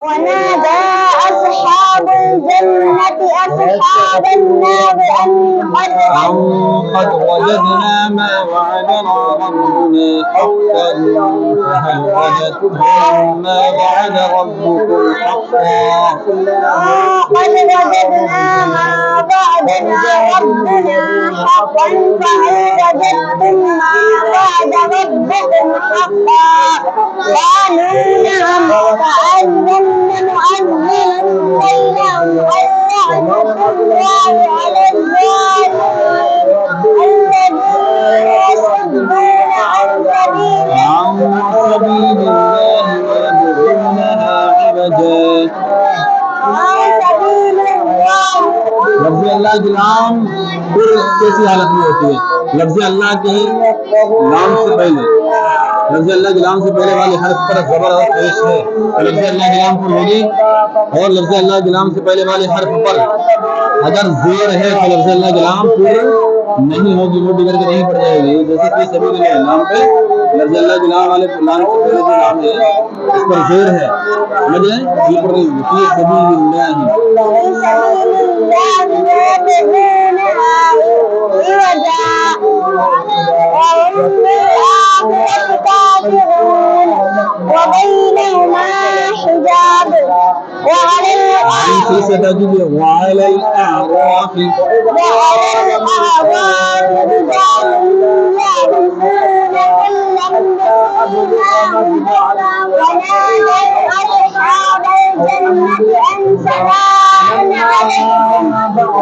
ونادى أصحاب الجنة أصحاب النار أن قد وجدنا ما وعدنا ربنا حقا فهل وجدتم ما وعد ربكم حقا. قد وجدنا ما وعدنا ربنا حقا فهل وجدتم ما وعد ربكم حقا. قالوا نعم. فأذن مؤذن بينهم اللعنة الله على الظالمين الذين يصدون عن سبيل الله ويبغونها عوجا. लफ्ज़ अल्लाह के नाम फिर कैसी हालत में होती है? लफ्ज़ अल्लाह के नाम से पहले लफ्ज़ अल्लाह के नाम से पहले वाले हर्फ पर ज़बर और पेश है तो लफ्ज़ अल्लाह के नाम पर होगी, और लफ्ज़ अल्लाह के नाम से पहले वाले हर्फ पर अगर ज़ेर है तो लफ्ज़ अल्लाह के नाम फिर नहीं होगी, वो बिगड़ के नहीं पड़ जाएगी। जैसे कि सबील नाम पे लफ्ज़ अल्लाह के नाम वाले नाम से पहले जो नाम है इस पर ज़ेर है, समझ रहे हैं? وبينهما حجاب وعلى الأعراف رجال يعرفون كلا ونادوا أصحاب الجنة أن سلام عليكم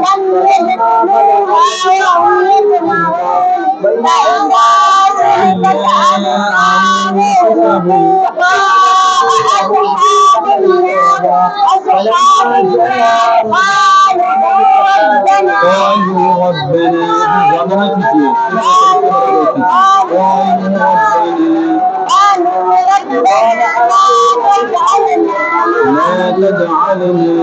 لم يدخلوها وهم يطمعون فإذا سلكت أبوابهم أصحاب النار قالوا ربنا لا تجعلنا